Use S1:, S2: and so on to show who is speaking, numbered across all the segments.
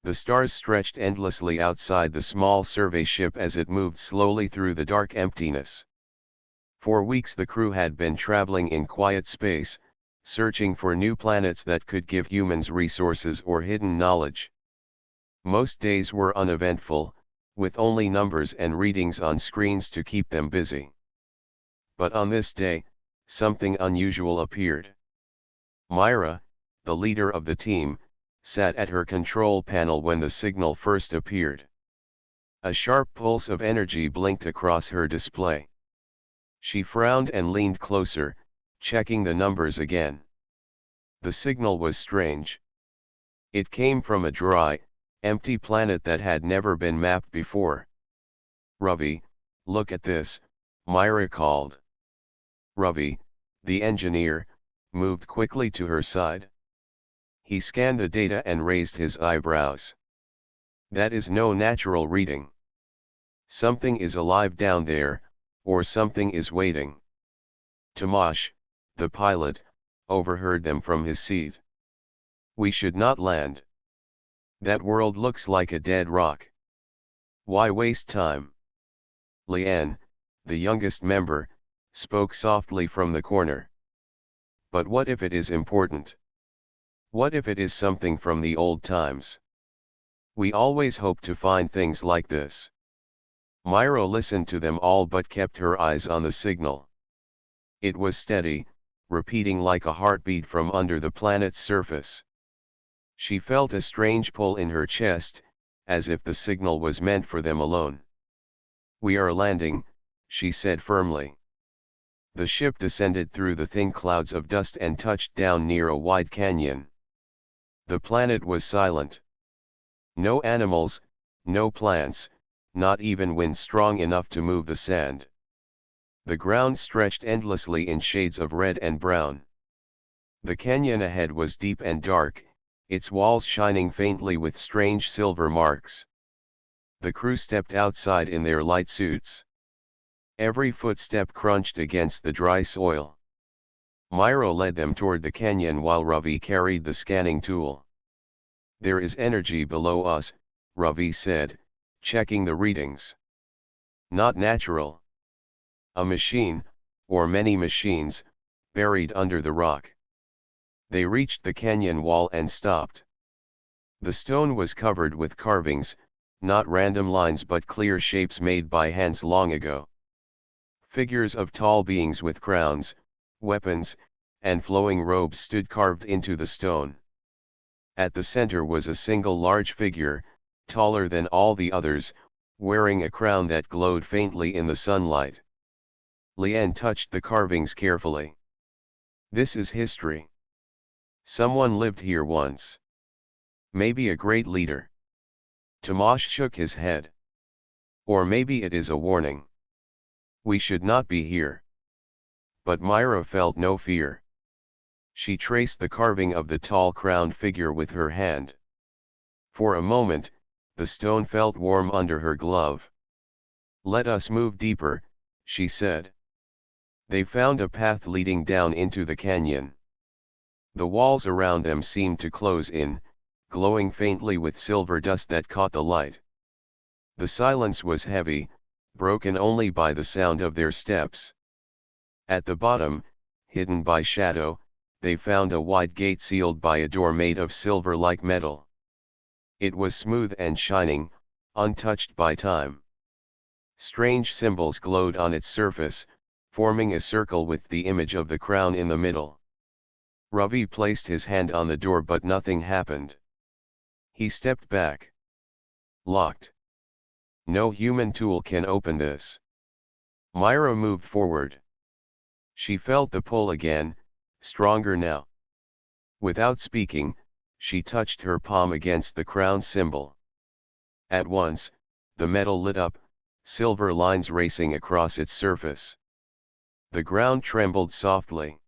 S1: The stars stretched endlessly outside the small survey ship as it moved slowly through the dark emptiness. For weeks the crew had been traveling in quiet space, searching for new planets that could give humans resources or hidden knowledge. Most days were uneventful, with only numbers and readings on screens to keep them busy. But on this day, something unusual appeared. Myra, the leader of the team, sat at her control panel when the signal first appeared. A sharp pulse of energy blinked across her display. She frowned and leaned closer, checking the numbers again. The signal was strange. It came from a dry, empty planet that had never been mapped before. "Ravi, look at this," Myra called. Ravi, the engineer, moved quickly to her side. He scanned the data and raised his eyebrows. "That is no natural reading. Something is alive down there, or something is waiting." Tomasz, the pilot, overheard them from his seat. "We should not land. That world looks like a dead rock. Why waste time?" Leanne, the youngest member, spoke softly from the corner. "But what if it is important? What if it is something from the old times? We always hope to find things like this." Myra listened to them all but kept her eyes on the signal. It was steady, repeating like a heartbeat from under the planet's surface. She felt a strange pull in her chest, as if the signal was meant for them alone. "We are landing," she said firmly. The ship descended through the thin clouds of dust and touched down near a wide canyon. The planet was silent. No animals, no plants, not even wind strong enough to move the sand. The ground stretched endlessly in shades of red and brown. The canyon ahead was deep and dark, its walls shining faintly with strange silver marks. The crew stepped outside in their light suits. Every footstep crunched against the dry soil. Myra led them toward the canyon while Ravi carried the scanning tool. "There is energy below us," Ravi said, checking the readings. "Not natural. A machine, or many machines, buried under the rock." They reached the canyon wall and stopped. The stone was covered with carvings, not random lines but clear shapes made by hands long ago. Figures of tall beings with crowns, weapons, and flowing robes stood carved into the stone. At the center was a single large figure, taller than all the others, wearing a crown that glowed faintly in the sunlight. Leanne touched the carvings carefully. "This is history. Someone lived here once. Maybe a great leader." Tomasz shook his head. "Or maybe it is a warning. We should not be here." But Myra felt no fear. She traced the carving of the tall crowned figure with her hand. For a moment, the stone felt warm under her glove. "Let us move deeper," she said. They found a path leading down into the canyon. The walls around them seemed to close in, glowing faintly with silver dust that caught the light. The silence was heavy, broken only by the sound of their steps. At the bottom, hidden by shadow, they found a wide gate sealed by a door made of silver like metal. It was smooth and shining, untouched by time. Strange symbols glowed on its surface, forming a circle with the image of the crown in the middle. Ravi placed his hand on the door but nothing happened. He stepped back. "Locked. No human tool can open this." Myra moved forward. She felt the pull again, stronger now. Without speaking, she touched her palm against the crown symbol. At once, the metal lit up, silver lines racing across its surface. The ground trembled softly.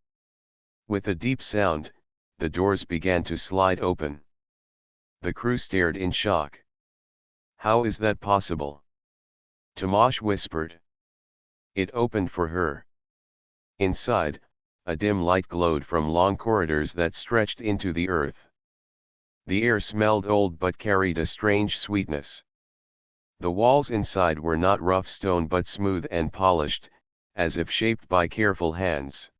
S1: With a deep sound, the doors began to slide open. The crew stared in shock. "How is that possible?" Tomasz whispered. "It opened for her." Inside, a dim light glowed from long corridors that stretched into the earth. The air smelled old but carried a strange sweetness. The walls inside were not rough stone but smooth and polished, as if shaped by careful hands.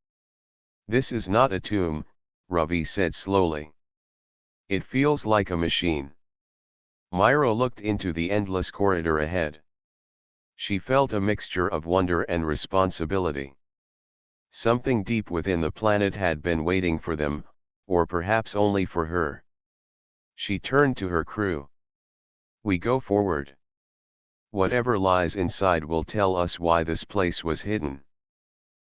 S1: "This is not a tomb," Ravi said slowly. "It feels like a machine." Myra looked into the endless corridor ahead. She felt a mixture of wonder and responsibility. Something deep within the planet had been waiting for them, or perhaps only for her. She turned to her crew. "We go forward. Whatever lies inside will tell us why this place was hidden."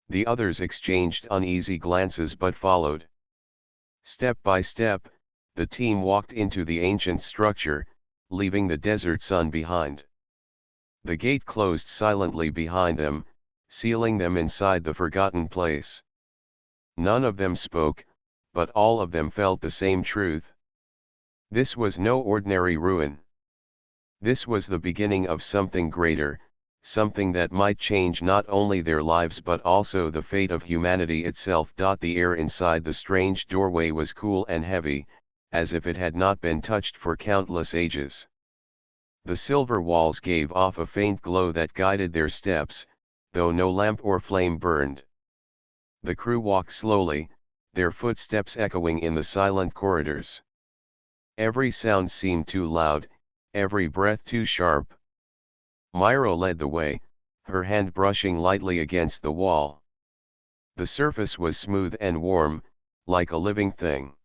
S1: The others exchanged uneasy glances but followed. Step by step, the team walked into the ancient structure, leaving the desert sun behind. The gate closed silently behind them, sealing them inside the forgotten place. None of them spoke, but all of them felt the same truth. This was no ordinary ruin. This was the beginning of something greater, something that might change not only their lives but also the fate of humanity itself. The air inside the strange doorway was cool and heavy, as if it had not been touched for countless ages. The silver walls gave off a faint glow that guided their steps, though no lamp or flame burned. The crew walked slowly, their footsteps echoing in the silent corridors. Every sound seemed too loud, every breath too sharp. Myra led the way, her hand brushing lightly against the wall. The surface was smooth and warm, like a living thing.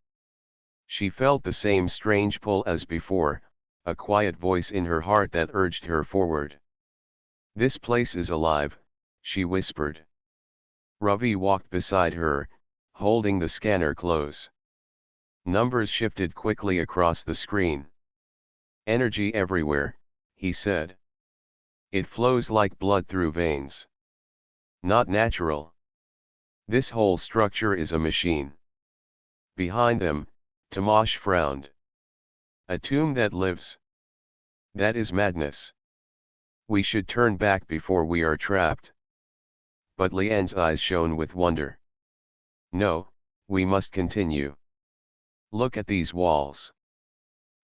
S1: She felt the same strange pull as before, a quiet voice in her heart that urged her forward. "This place is alive," she whispered. Ravi walked beside her, holding the scanner close. Numbers shifted quickly across the screen. "Energy everywhere," he said. "It flows like blood through veins. Not natural. This whole structure is a machine." Behind them, Tomash frowned. "A tomb that lives? That is madness. We should turn back before we are trapped." But Lian's eyes shone with wonder. "No, we must continue. Look at these walls.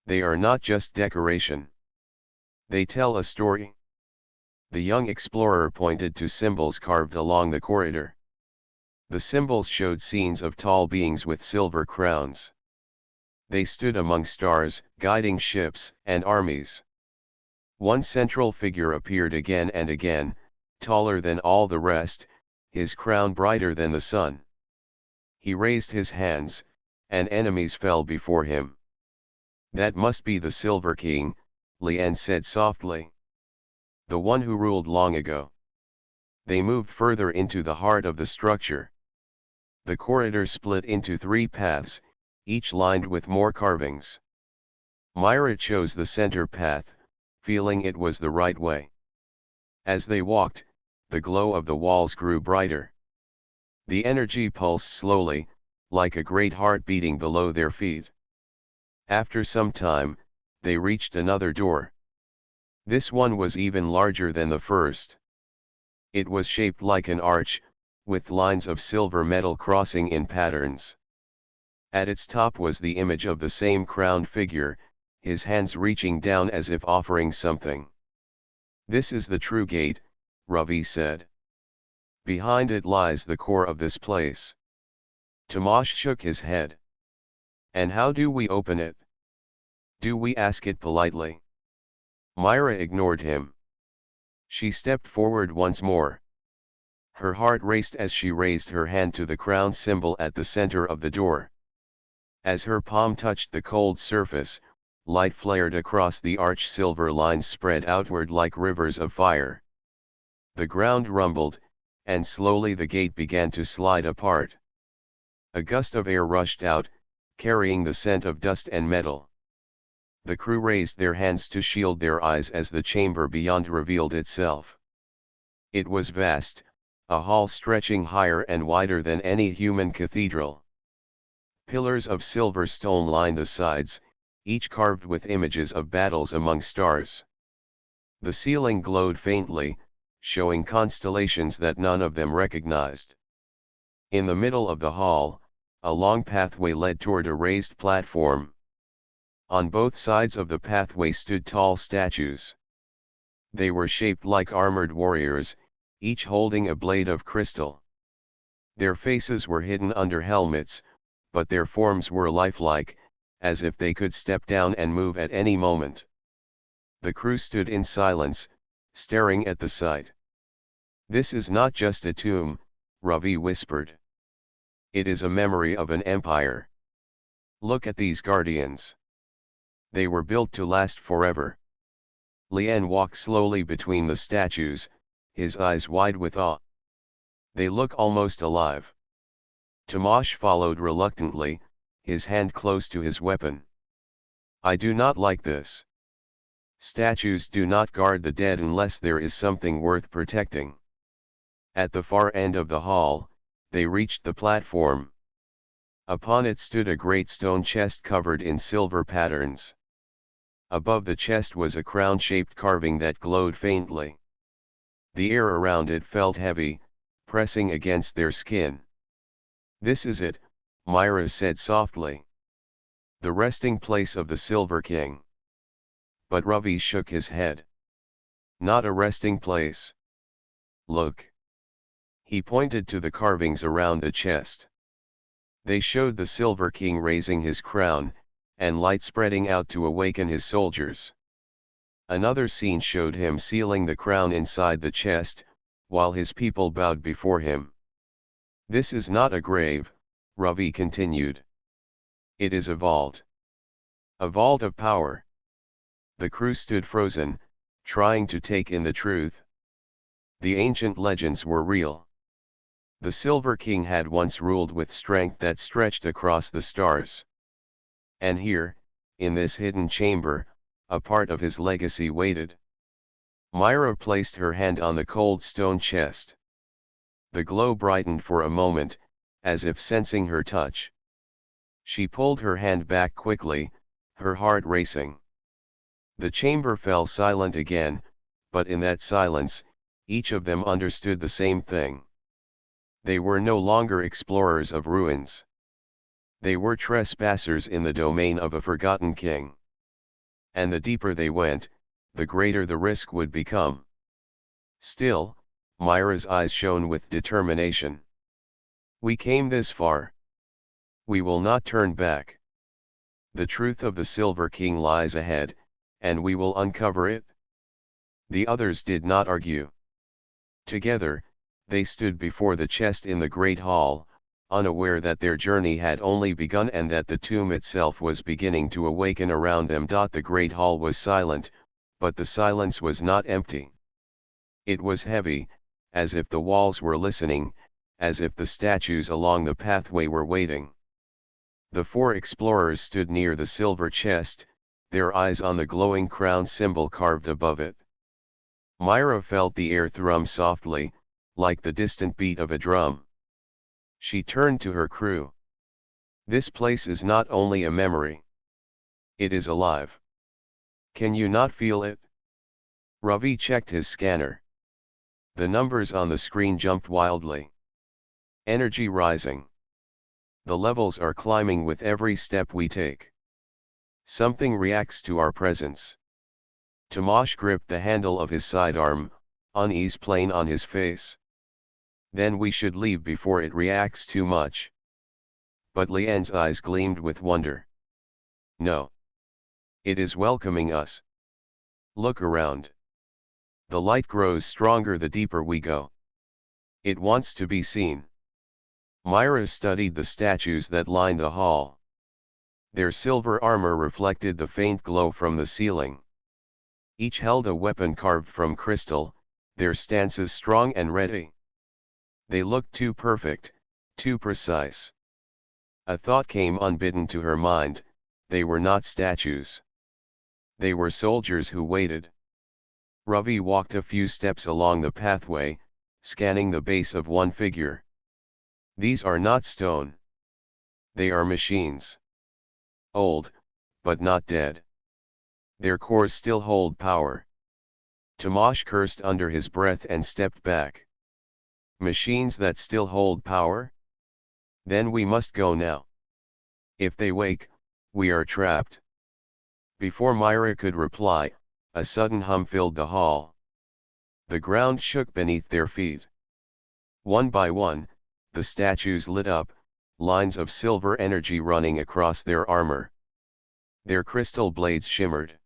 S1: They are not just decoration. They tell a story." The young explorer pointed to symbols carved along the corridor. The symbols showed scenes of tall beings with silver crowns. They stood among stars, guiding ships and armies. One central figure appeared again and again, taller than all the rest, his crown brighter than the sun. He raised his hands, and enemies fell before him. "That must be the Silver King," Lian said softly. "The one who ruled long ago." They moved further into the heart of the structure. The corridor split into 3 paths, each lined with more carvings. Myra chose the center path, feeling it was the right way. As they walked, the glow of the walls grew brighter. The energy pulsed slowly, like a great heart beating below their feet. After some time, they reached another door. This one was even larger than the first. It was shaped like an arch, with lines of silver metal crossing in patterns. At its top was the image of the same crowned figure, his hands reaching down as if offering something. "This is the true gate," Ravi said. "Behind it lies the core of this place." Tomash shook his head. "And how do we open it? Do we ask it politely?" Myra ignored him. She stepped forward once more. Her heart raced as she raised her hand to the crown symbol at the center of the door. As her palm touched the cold surface, light flared across the arch, silver lines spread outward like rivers of fire. The ground rumbled, and slowly the gate began to slide apart. A gust of air rushed out, carrying the scent of dust and metal. The crew raised their hands to shield their eyes as the chamber beyond revealed itself. It was vast, a hall stretching higher and wider than any human cathedral. Pillars of silver stone lined the sides, each carved with images of battles among stars. The ceiling glowed faintly, showing constellations that none of them recognized. In the middle of the hall, a long pathway led toward a raised platform. On both sides of the pathway stood tall statues. They were shaped like armored warriors, each holding a blade of crystal. Their faces were hidden under helmets, but their forms were lifelike, as if they could step down and move at any moment. The crew stood in silence, staring at the sight. "This is not just a tomb," Ravi whispered. "It is a memory of an empire. Look at these guardians. They were built to last forever." Lien walked slowly between the statues, his eyes wide with awe. "They look almost alive." Tomasz followed reluctantly, his hand close to his weapon. "I do not like this. Statues do not guard the dead unless there is something worth protecting." At the far end of the hall, they reached the platform. Upon it stood a great stone chest covered in silver patterns. Above the chest was a crown-shaped carving that glowed faintly. The air around it felt heavy, pressing against their skin. "This is it," Myra said softly. "The resting place of the Silver King." But Ravi shook his head. "Not a resting place. Look." He pointed to the carvings around the chest. They showed the Silver King raising his crown, and light spreading out to awaken his soldiers. Another scene showed him sealing the crown inside the chest, while his people bowed before him. "This is not a grave," Ravi continued. "It is a vault. A vault of power." The crew stood frozen, trying to take in the truth. The ancient legends were real. The Silver King had once ruled with strength that stretched across the stars. And here, in this hidden chamber, a part of his legacy waited. Myra placed her hand on the cold stone chest. The glow brightened for a moment, as if sensing her touch. She pulled her hand back quickly, her heart racing. The chamber fell silent again, but in that silence, each of them understood the same thing. They were no longer explorers of ruins. They were trespassers in the domain of a forgotten king. And the deeper they went, the greater the risk would become. Still, Myra's eyes shone with determination. "We came this far. We will not turn back. The truth of the Silver King lies ahead, and we will uncover it." The others did not argue. Together, they stood before the chest in the great hall, unaware that their journey had only begun and that the tomb itself was beginning to awaken around them. The great hall was silent, but the silence was not empty. It was heavy, as if the walls were listening, as if the statues along the pathway were waiting. The four explorers stood near the silver chest, their eyes on the glowing crown symbol carved above it. Myra felt the air thrum softly, like the distant beat of a drum. She turned to her crew. "This place is not only a memory. It is alive. Can you not feel it?" Ravi checked his scanner. The numbers on the screen jumped wildly. Energy rising. The levels are climbing with every step we take. Something reacts to our presence. Tomasz gripped the handle of his sidearm, unease plain on his face. "Then we should leave before it reacts too much." But Lian's eyes gleamed with wonder. "No. It is welcoming us. Look around. The light grows stronger the deeper we go. It wants to be seen." Myra studied the statues that lined the hall. Their silver armor reflected the faint glow from the ceiling. Each held a weapon carved from crystal, their stances strong and ready. They looked too perfect, too precise. A thought came unbidden to her mind: they were not statues. They were soldiers who waited. Ravi walked a few steps along the pathway, scanning the base of one figure. "These are not stone. They are machines. Old, but not dead. Their cores still hold power." Tomasz cursed under his breath and stepped back. "Machines that still hold power? Then we must go now. If they wake, we are trapped." Before Myra could reply, a sudden hum filled the hall. The ground shook beneath their feet. One by one, the statues lit up, lines of silver energy running across their armor. Their crystal blades shimmered.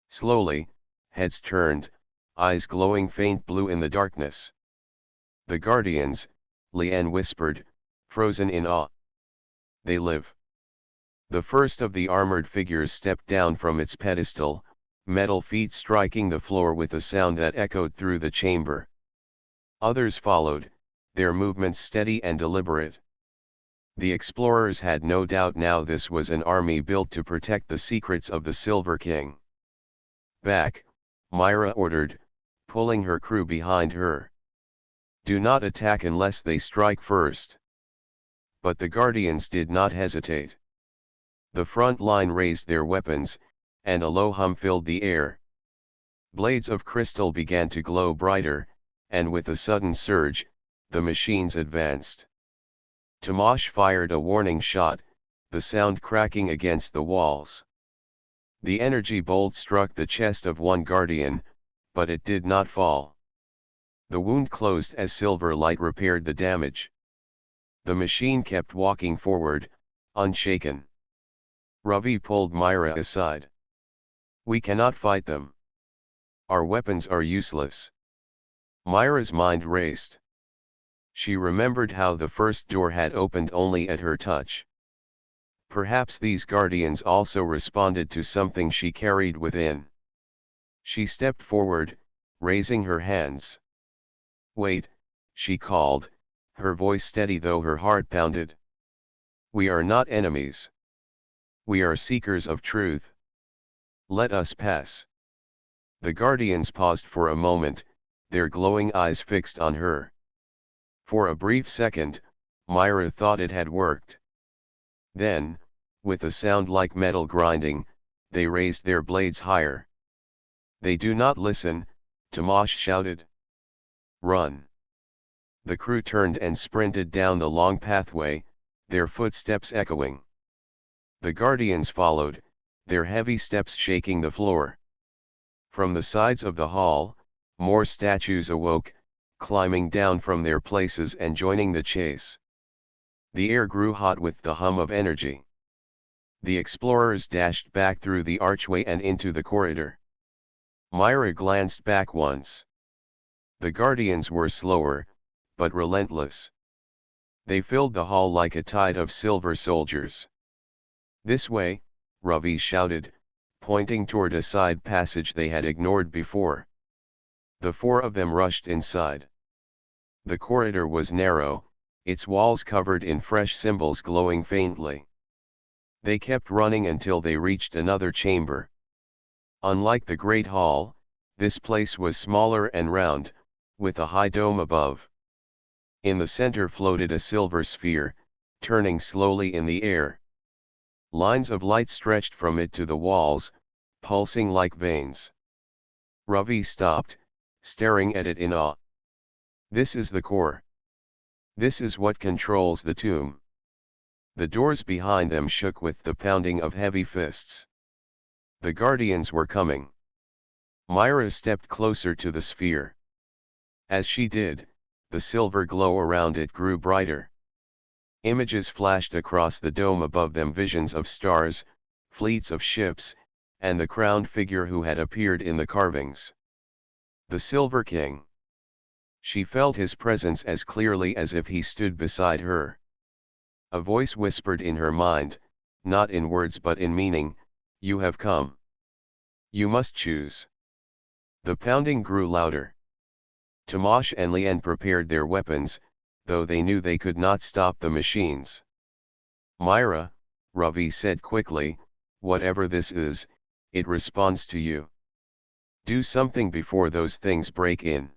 S1: Slowly, heads turned, eyes glowing faint blue in the darkness. "The Guardians," Leanne whispered, frozen in awe. "They live." The first of the armored figures stepped down from its pedestal, metal feet striking the floor with a sound that echoed through the chamber. Others followed, their movements steady and deliberate. The explorers had no doubt now this was an army built to protect the secrets of the Silver King. "Back," Myra ordered, pulling her crew behind her. "Do not attack unless they strike first." But the Guardians did not hesitate. The front line raised their weapons, and a low hum filled the air. Blades of crystal began to glow brighter, and with a sudden surge, the machines advanced. Tomash fired a warning shot, the sound cracking against the walls. The energy bolt struck the chest of one Guardian, but it did not fall. The wound closed as silver light repaired the damage. The machine kept walking forward, unshaken. Ravi pulled Myra aside. "We cannot fight them. Our weapons are useless." Myra's mind raced. She remembered how the first door had opened only at her touch. Perhaps these Guardians also responded to something she carried within. She stepped forward, raising her hands. "Wait," she called, her voice steady though her heart pounded. "We are not enemies. We are seekers of truth. Let us pass." The Guardians paused for a moment, their glowing eyes fixed on her. For a brief second, Myra thought it had worked. Then, with a sound like metal grinding, they raised their blades higher. "They do not listen," Tomash shouted. "Run." The crew turned and sprinted down the long pathway, their footsteps echoing. The Guardians followed, their heavy steps shaking the floor. From the sides of the hall, more statues awoke, climbing down from their places and joining the chase. The air grew hot with the hum of energy. The explorers dashed back through the archway and into the corridor. Myra glanced back once. The Guardians were slower, but relentless. They filled the hall like a tide of silver soldiers. "This way," Ravi shouted, pointing toward a side passage they had ignored before. The four of them rushed inside. The corridor was narrow, its walls covered in fresh symbols glowing faintly. They kept running until they reached another chamber. Unlike the Great Hall, this place was smaller and round, with a high dome above. In the center floated a silver sphere, turning slowly in the air. Lines of light stretched from it to the walls, pulsing like veins. Ravi stopped, staring at it in awe. "This is the core. This is what controls the tomb." The doors behind them shook with the pounding of heavy fists. The Guardians were coming. Myra stepped closer to the sphere. As she did, the silver glow around it grew brighter. Images flashed across the dome above them, visions of stars, fleets of ships, and the crowned figure who had appeared in the carvings. The Silver King. She felt his presence as clearly as if he stood beside her. A voice whispered in her mind, not in words but in meaning, "You have come. You must choose." The pounding grew louder. Tomash and Leanne prepared their weapons, though they knew they could not stop the machines. "Myra," Ravi said quickly, "whatever this is, it responds to you. Do something before those things break in."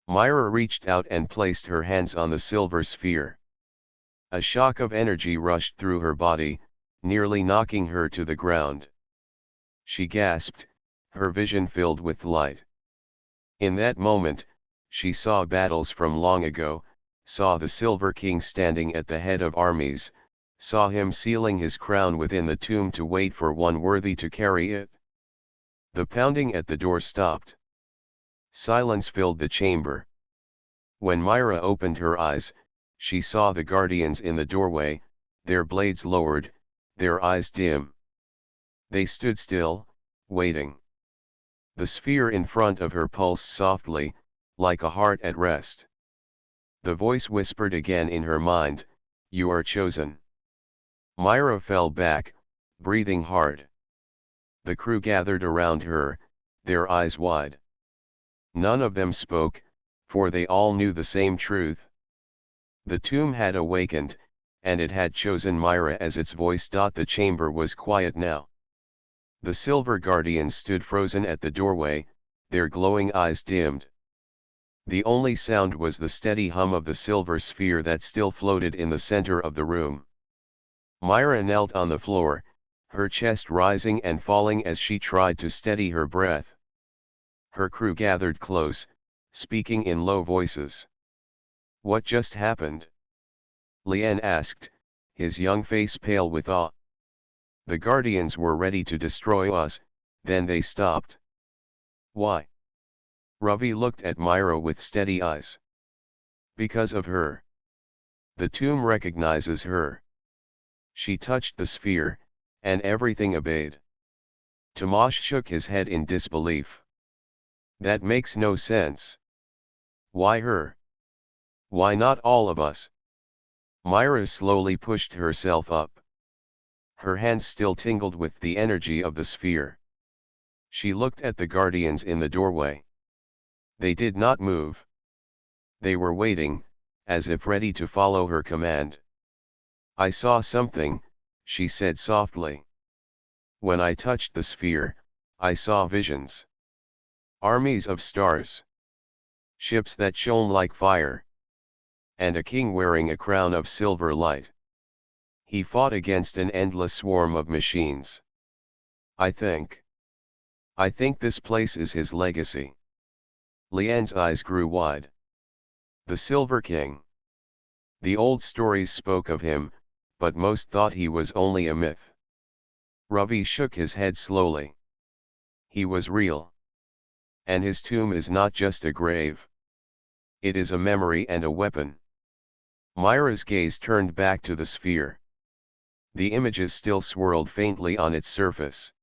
S1: Myra reached out and placed her hands on the silver sphere. A shock of energy rushed through her body, nearly knocking her to the ground. She gasped, her vision filled with light. In that moment, she saw battles from long ago, saw the Silver King standing at the head of armies, saw him sealing his crown within the tomb to wait for one worthy to carry it. The pounding at the door stopped. Silence filled the chamber. When Myra opened her eyes, she saw the guardians in the doorway, their blades lowered, their eyes dim. They stood still, waiting. The sphere in front of her pulsed softly, like a heart at rest. The voice whispered again in her mind, "You are chosen." Myra fell back, breathing hard. The crew gathered around her, their eyes wide. None of them spoke, for they all knew the same truth. The tomb had awakened, and it had chosen Myra as its voice. The chamber was quiet now. The silver guardians stood frozen at the doorway, their glowing eyes dimmed. The only sound was the steady hum of the silver sphere that still floated in the center of the room. Myra knelt on the floor, her chest rising and falling as she tried to steady her breath. Her crew gathered close, speaking in low voices. "What just happened?" Lien asked, his young face pale with awe. "The guardians were ready to destroy us, then they stopped." "Why?" Ravi looked at Myra with steady eyes. "Because of her. The tomb recognizes her. She touched the sphere, and everything obeyed." Tomasz shook his head in disbelief. "That makes no sense. Why her? Why not all of us?" Myra slowly pushed herself up. Her hands still tingled with the energy of the sphere. She looked at the guardians in the doorway. They did not move. They were waiting, as if ready to follow her command. "I saw something," she said softly. "When I touched the sphere, I saw visions. Armies of stars. Ships that shone like fire. And a king wearing a crown of silver light. He fought against an endless swarm of machines. I think this place is his legacy." Lian's eyes grew wide. The Silver King. The old stories spoke of him, but most thought he was only a myth. Ravi shook his head slowly. "He was real. And his tomb is not just a grave. It is a memory and a weapon." Myra's gaze turned back to the sphere. The images still swirled faintly on its surface.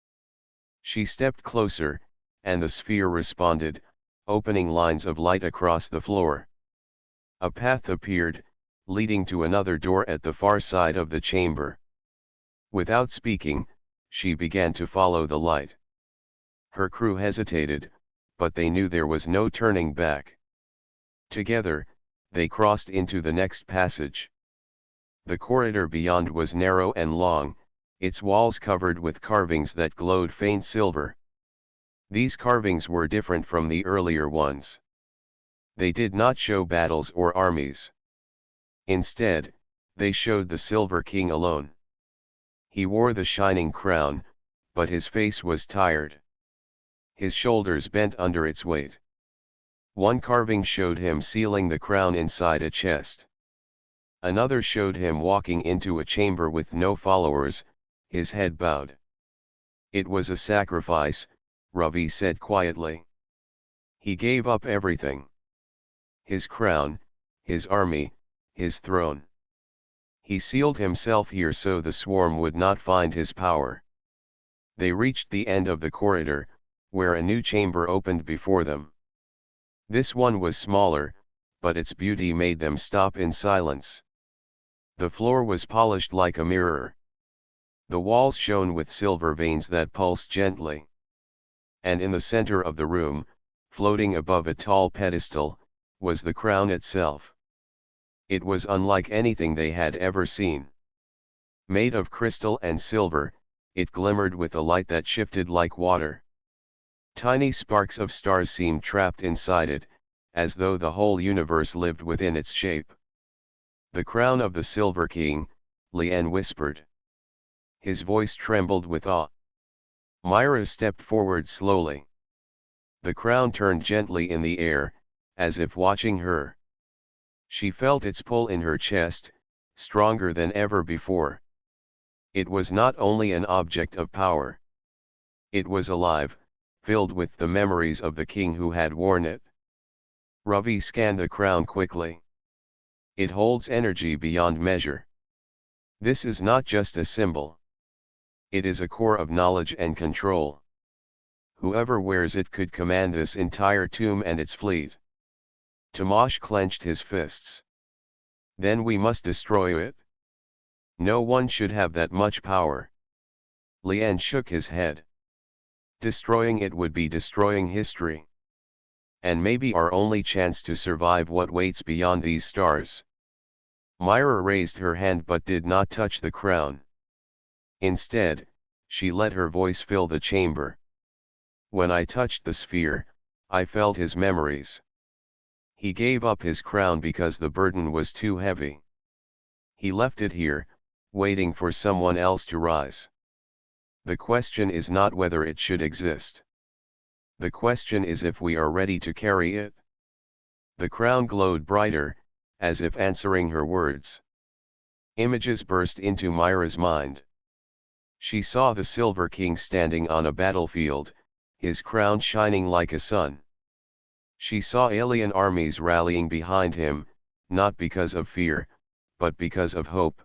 S1: She stepped closer, and the sphere responded, opening lines of light across the floor. A path appeared, leading to another door at the far side of the chamber. Without speaking, she began to follow the light. Her crew hesitated, but they knew there was no turning back. Together, they crossed into the next passage. The corridor beyond was narrow and long, its walls covered with carvings that glowed faint silver. These carvings were different from the earlier ones. They did not show battles or armies. Instead, they showed the Silver King alone. He wore the shining crown, but his face was tired. His shoulders bent under its weight. One carving showed him sealing the crown inside a chest. Another showed him walking into a chamber with no followers, his head bowed. "It was a sacrifice," Ravi said quietly. "He gave up everything. His crown, his army, his throne. He sealed himself here so the swarm would not find his power." They reached the end of the corridor, where a new chamber opened before them. This one was smaller, but its beauty made them stop in silence. The floor was polished like a mirror. The walls shone with silver veins that pulsed gently. And in the center of the room, floating above a tall pedestal, was the crown itself. It was unlike anything they had ever seen. Made of crystal and silver, it glimmered with a light that shifted like water. Tiny sparks of stars seemed trapped inside it, as though the whole universe lived within its shape. "The crown of the Silver King," Lian whispered. His voice trembled with awe. Myra stepped forward slowly. The crown turned gently in the air, as if watching her. She felt its pull in her chest, stronger than ever before. It was not only an object of power. It was alive, filled with the memories of the king who had worn it. Ravi scanned the crown quickly. It holds energy beyond measure. This is not just a symbol. It is a core of knowledge and control. Whoever wears it could command this entire tomb and its fleet. Tomasz clenched his fists. Then we must destroy it. No one should have that much power. Lian shook his head. Destroying it would be destroying history. And maybe our only chance to survive what waits beyond these stars. Myra raised her hand but did not touch the crown. Instead, she let her voice fill the chamber. When I touched the sphere, I felt his memories. He gave up his crown because the burden was too heavy. He left it here, waiting for someone else to rise. The question is not whether it should exist. The question is if we are ready to carry it. The crown glowed brighter, as if answering her words. Images burst into Myra's mind. She saw the Silver King standing on a battlefield, his crown shining like a sun. She saw alien armies rallying behind him, not because of fear, but because of hope.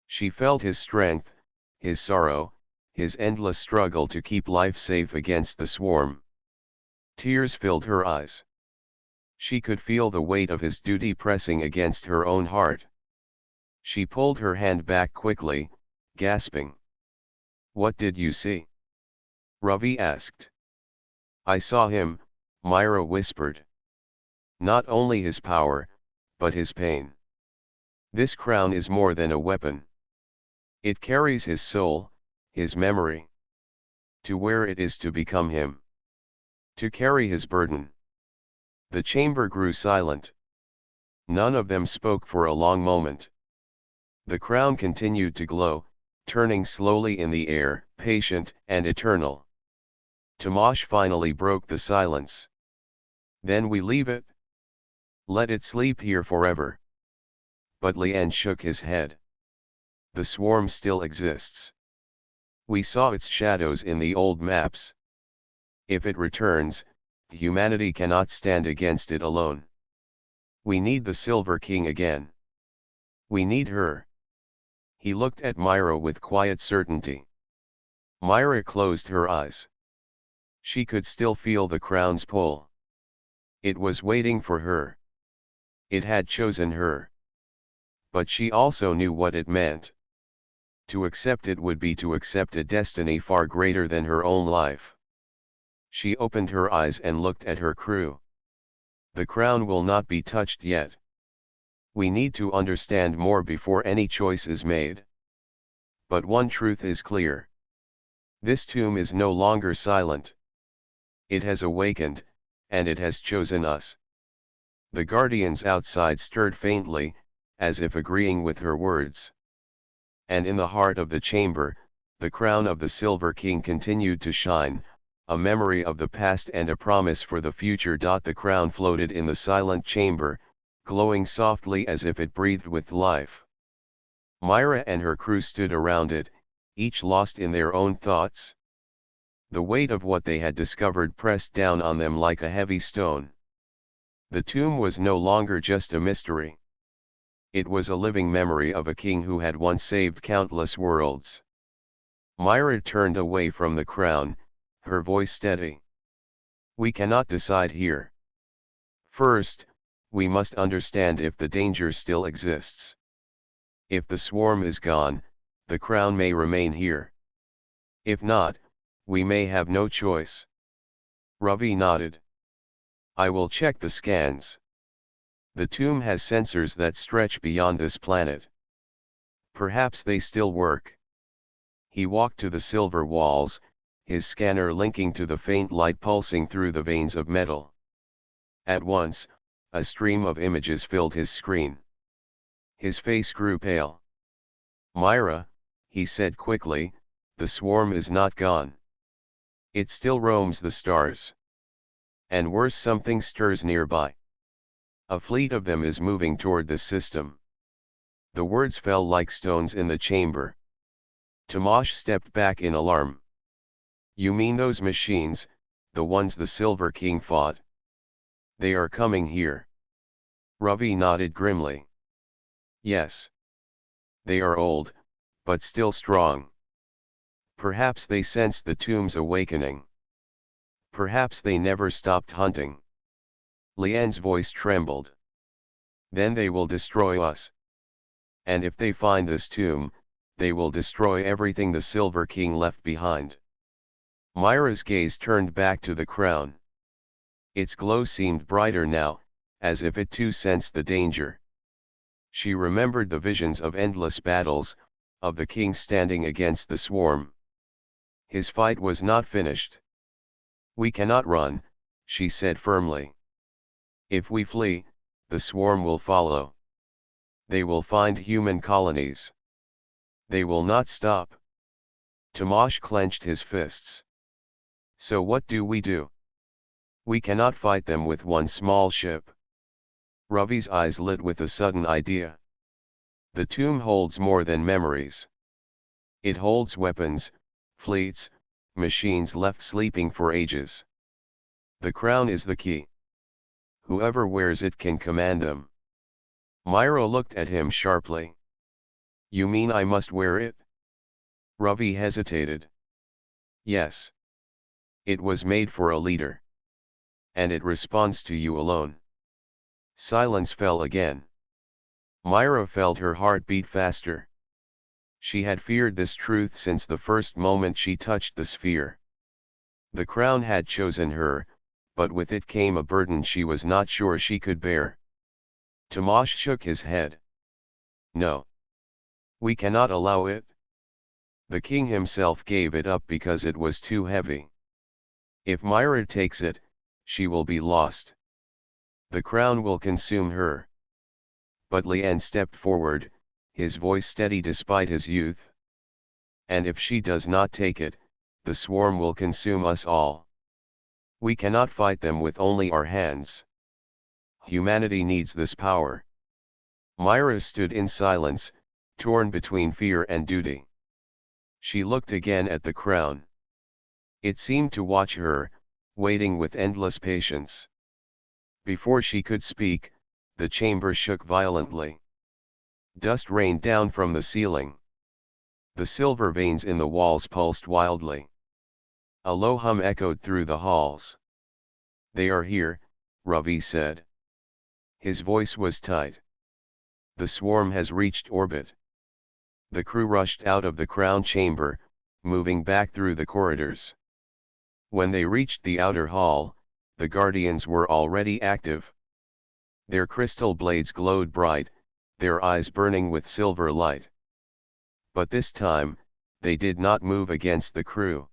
S1: She felt his strength, his sorrow, his endless struggle to keep life safe against the swarm. Tears filled her eyes. She could feel the weight of his duty pressing against her own heart. She pulled her hand back quickly, gasping. "What did you see?" Ravi asked. "I saw him," Myra whispered. "Not only his power, but his pain. This crown is more than a weapon. It carries his soul, his memory. To wear it is to become him. To carry his burden." The chamber grew silent. None of them spoke for a long moment. The crown continued to glow, turning slowly in the air, patient and eternal. Tomasz finally broke the silence. "Then we leave it? Let it sleep here forever." But Lian shook his head. "The swarm still exists. We saw its shadows in the old maps. If it returns, humanity cannot stand against it alone. We need the Silver King again. We need her." He looked at Myra with quiet certainty. Myra closed her eyes. She could still feel the crown's pull. It was waiting for her. It had chosen her. But she also knew what it meant. To accept it would be to accept a destiny far greater than her own life. She opened her eyes and looked at her crew. "The crown will not be touched yet. We need to understand more before any choice is made. But one truth is clear. This tomb is no longer silent. It has awakened, and it has chosen us." The guardians outside stirred faintly, as if agreeing with her words. And in the heart of the chamber, the crown of the Silver King continued to shine, a memory of the past and a promise for the future. The crown floated in the silent chamber, glowing softly as if it breathed with life. Myra and her crew stood around it, each lost in their own thoughts. The weight of what they had discovered pressed down on them like a heavy stone. The tomb was no longer just a mystery. It was a living memory of a king who had once saved countless worlds. Myra turned away from the crown, her voice steady. "We cannot decide here. First, we must understand if the danger still exists. If the swarm is gone, the crown may remain here. If not, we may have no choice." Ravi nodded. "I will check the scans. The tomb has sensors that stretch beyond this planet. Perhaps they still work." He walked to the silver walls, his scanner linking to the faint light pulsing through the veins of metal. At once, a stream of images filled his screen. His face grew pale. "Myra," he said quickly, "the swarm is not gone. It still roams the stars. And worse, something stirs nearby. A fleet of them is moving toward this system." The words fell like stones in the chamber. Tomasz stepped back in alarm. You mean those machines, the ones the Silver King fought? They are coming here. Ravi nodded grimly. Yes. They are old, but still strong. Perhaps they sensed the tomb's awakening. Perhaps they never stopped hunting. Lian's voice trembled. Then they will destroy us. And if they find this tomb, they will destroy everything the Silver King left behind. Myra's gaze turned back to the crown. Its glow seemed brighter now, as if it too sensed the danger. She remembered the visions of endless battles, of the king standing against the swarm. His fight was not finished. We cannot run, she said firmly. If we flee, the swarm will follow. They will find human colonies. They will not stop. Tomasz clenched his fists. So what do we do? We cannot fight them with one small ship. Ravi's eyes lit with a sudden idea. The tomb holds more than memories. It holds weapons, fleets, machines left sleeping for ages. The crown is the key. Whoever wears it can command them. Myra looked at him sharply. You mean I must wear it? Ravi hesitated. Yes. It was made for a leader. And it responds to you alone. Silence fell again. Myra felt her heart beat faster. She had feared this truth since the first moment she touched the sphere. The crown had chosen her, but with it came a burden she was not sure she could bear. Tomasz shook his head. No. We cannot allow it. The king himself gave it up because it was too heavy. If Myra takes it, she will be lost. The crown will consume her. But Lian stepped forward, his voice steady despite his youth. And if she does not take it, the swarm will consume us all. We cannot fight them with only our hands. Humanity needs this power. Myra stood in silence, torn between fear and duty. She looked again at the crown. It seemed to watch her, waiting with endless patience. Before she could speak, the chamber shook violently. Dust rained down from the ceiling. The silver veins in the walls pulsed wildly. A low hum echoed through the halls. They are here, Ravi said. His voice was tight. The swarm has reached orbit. The crew rushed out of the crown chamber, moving back through the corridors. When they reached the outer hall, the guardians were already active. Their crystal blades glowed bright, their eyes burning with silver light. But this time, they did not move against the crew.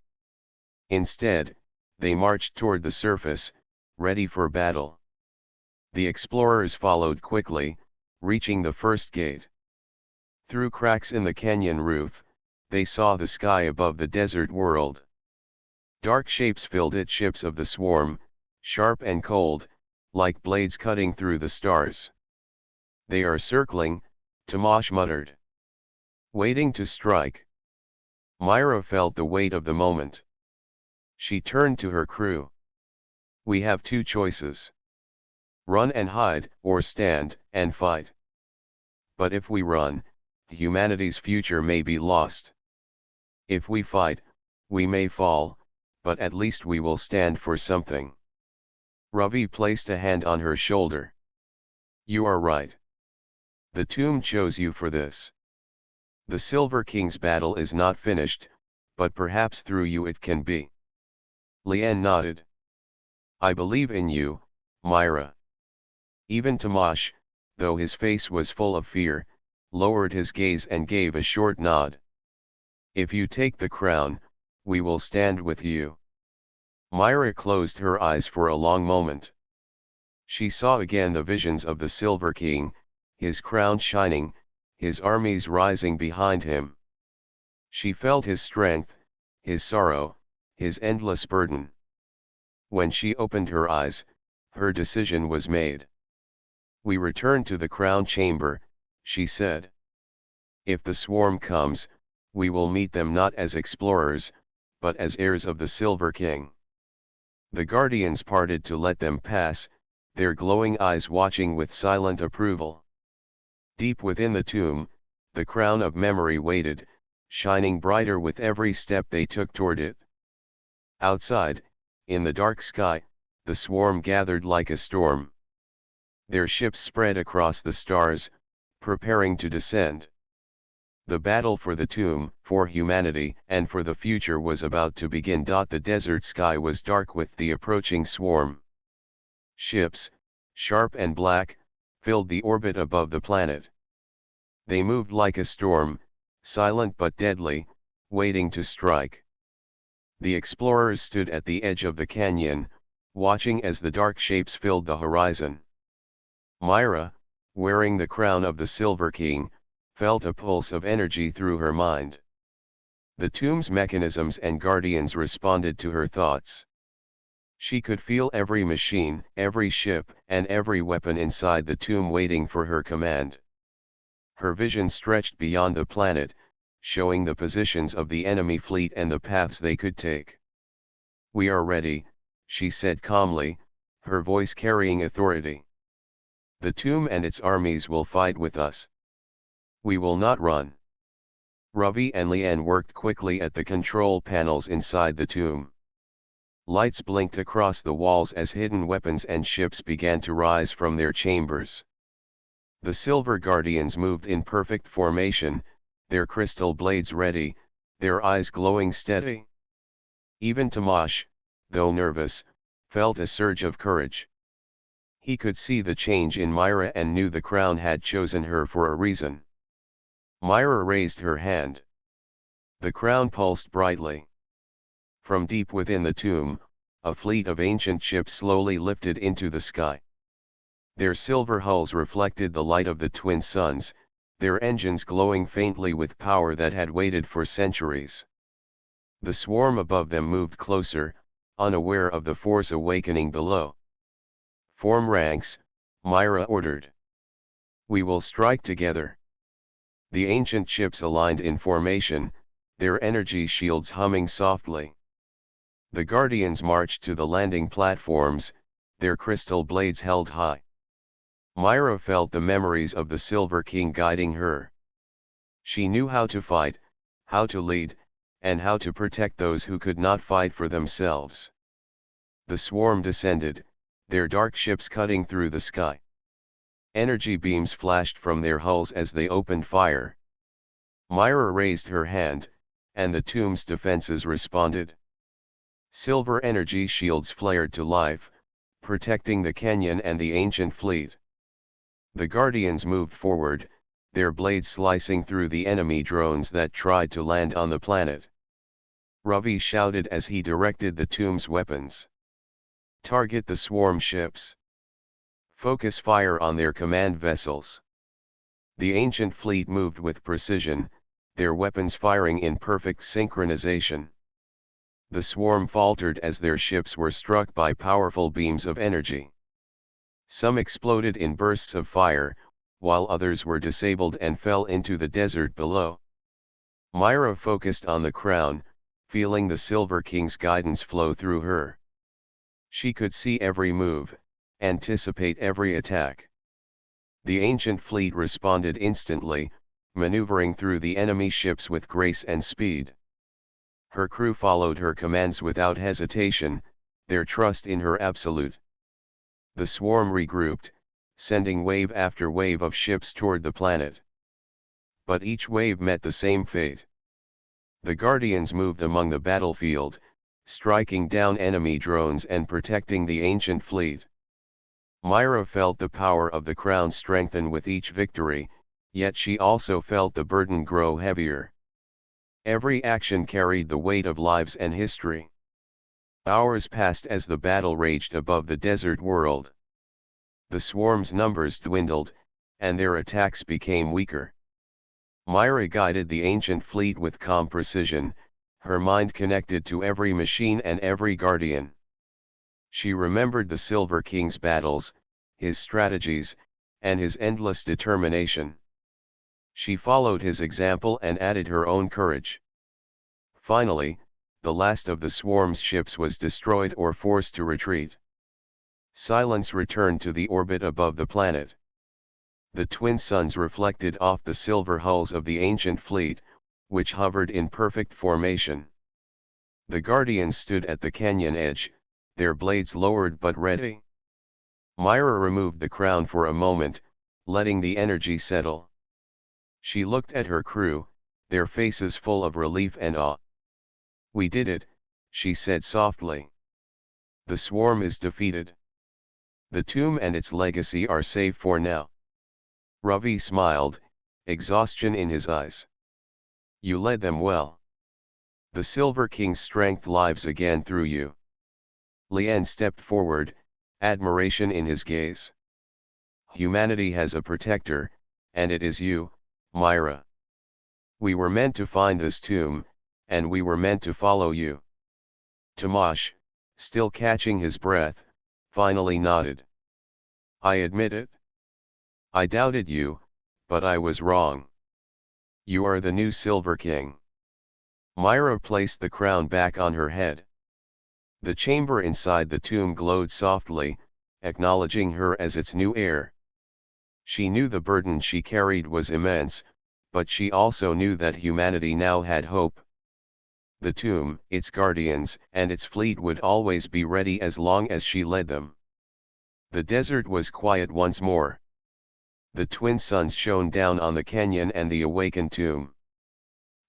S1: Instead, they marched toward the surface, ready for battle. The explorers followed quickly, reaching the first gate. Through cracks in the canyon roof, they saw the sky above the desert world. Dark shapes filled it, ships of the swarm, sharp and cold, like blades cutting through the stars. They are circling, Tomasz muttered. Waiting to strike. Myra felt the weight of the moment. She turned to her crew. We have two choices. Run and hide, or stand and fight. But if we run, humanity's future may be lost. If we fight, we may fall, but at least we will stand for something. Ravi placed a hand on her shoulder. You are right. The tomb chose you for this. The Silver King's battle is not finished, but perhaps through you it can be. Lian nodded. I believe in you, Myra. Even Tomasz, though his face was full of fear, lowered his gaze and gave a short nod. If you take the crown, we will stand with you. Myra closed her eyes for a long moment. She saw again the visions of the Silver King, his crown shining, his armies rising behind him. She felt his strength, his sorrow, his endless burden. When she opened her eyes, her decision was made. We return to the crown chamber, she said. If the swarm comes, we will meet them not as explorers, but as heirs of the Silver King. The guardians parted to let them pass, their glowing eyes watching with silent approval. Deep within the tomb, the crown of memory waited, shining brighter with every step they took toward it. Outside, in the dark sky, the swarm gathered like a storm. Their ships spread across the stars, preparing to descend. The battle for the tomb, for humanity, and for the future was about to begin. The desert sky was dark with the approaching swarm. Ships, sharp and black, filled the orbit above the planet. They moved like a storm, silent but deadly, waiting to strike. The explorers stood at the edge of the canyon, watching as the dark shapes filled the horizon. Myra, wearing the crown of the Silver King, felt a pulse of energy through her mind. The tomb's mechanisms and guardians responded to her thoughts. She could feel every machine, every ship, and every weapon inside the tomb waiting for her command. Her vision stretched beyond the planet, showing the positions of the enemy fleet and the paths they could take. "We are ready," she said calmly, her voice carrying authority. "The tomb and its armies will fight with us. We will not run." Ravi and Lian worked quickly at the control panels inside the tomb. Lights blinked across the walls as hidden weapons and ships began to rise from their chambers. The Silver Guardians moved in perfect formation, their crystal blades ready, their eyes glowing steady. Even Tamash, though nervous, felt a surge of courage. He could see the change in Myra and knew the crown had chosen her for a reason. Myra raised her hand. The crown pulsed brightly. From deep within the tomb, a fleet of ancient ships slowly lifted into the sky. Their silver hulls reflected the light of the twin suns, their engines glowing faintly with power that had waited for centuries. The swarm above them moved closer, unaware of the force awakening below. "Form ranks," Myra ordered. "We will strike together." The ancient ships aligned in formation, their energy shields humming softly. The guardians marched to the landing platforms, their crystal blades held high. Myra felt the memories of the Silver King guiding her. She knew how to fight, how to lead, and how to protect those who could not fight for themselves. The swarm descended, their dark ships cutting through the sky. Energy beams flashed from their hulls as they opened fire. Myra raised her hand, and the tomb's defenses responded. Silver energy shields flared to life, protecting the canyon and the ancient fleet. The guardians moved forward, their blades slicing through the enemy drones that tried to land on the planet. Ravi shouted as he directed the tomb's weapons. "Target the swarm ships. Focus fire on their command vessels." The ancient fleet moved with precision, their weapons firing in perfect synchronization. The swarm faltered as their ships were struck by powerful beams of energy. Some exploded in bursts of fire, while others were disabled and fell into the desert below. Myra focused on the crown, feeling the Silver King's guidance flow through her. She could see every move, anticipate every attack. The ancient fleet responded instantly, maneuvering through the enemy ships with grace and speed. Her crew followed her commands without hesitation, their trust in her absolute. The swarm regrouped, sending wave after wave of ships toward the planet. But each wave met the same fate. The guardians moved among the battlefield, striking down enemy drones and protecting the ancient fleet. Myra felt the power of the crown strengthen with each victory, yet she also felt the burden grow heavier. Every action carried the weight of lives and history. Hours passed as the battle raged above the desert world. The swarm's numbers dwindled, and their attacks became weaker. Myra guided the ancient fleet with calm precision, her mind connected to every machine and every guardian. She remembered the Silver King's battles, his strategies, and his endless determination. She followed his example and added her own courage. Finally, the last of the swarm's ships was destroyed or forced to retreat. Silence returned to the orbit above the planet. The twin suns reflected off the silver hulls of the ancient fleet, which hovered in perfect formation. The guardians stood at the canyon edge, their blades lowered but ready. Myra removed the crown for a moment, letting the energy settle. She looked at her crew, their faces full of relief and awe. "We did it," she said softly. "The swarm is defeated. The tomb and its legacy are safe for now." Ravi smiled, exhaustion in his eyes. "You led them well. The Silver King's strength lives again through you." Lien stepped forward, admiration in his gaze. "Humanity has a protector, and it is you, Myra. We were meant to find this tomb, and we were meant to follow you." Tomash, still catching his breath, finally nodded. "I admit it. I doubted you, but I was wrong. You are the new Silver King." Myra placed the crown back on her head. The chamber inside the tomb glowed softly, acknowledging her as its new heir. She knew the burden she carried was immense, but she also knew that humanity now had hope. The tomb, its guardians, and its fleet would always be ready as long as she led them. The desert was quiet once more. The twin suns shone down on the canyon and the awakened tomb.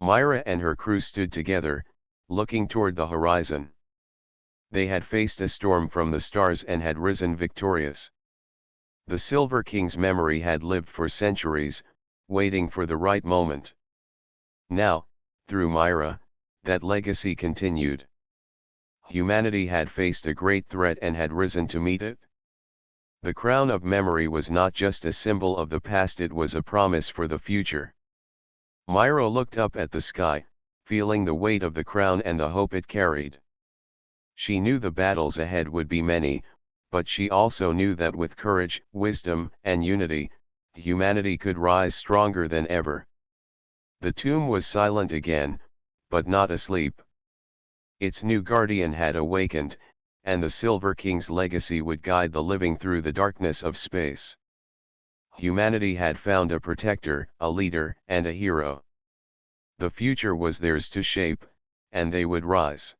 S1: Myra and her crew stood together, looking toward the horizon. They had faced a storm from the stars and had risen victorious. The Silver King's memory had lived for centuries, waiting for the right moment. Now, through Myra, that legacy continued. Humanity had faced a great threat and had risen to meet it. The crown of memory was not just a symbol of the past, it was a promise for the future. Myra looked up at the sky, feeling the weight of the crown and the hope it carried. She knew the battles ahead would be many, but she also knew that with courage, wisdom, and unity, humanity could rise stronger than ever. The tomb was silent again, but not asleep. Its new guardian had awakened, and the Silver King's legacy would guide the living through the darkness of space. Humanity had found a protector, a leader, and a hero. The future was theirs to shape, and they would rise.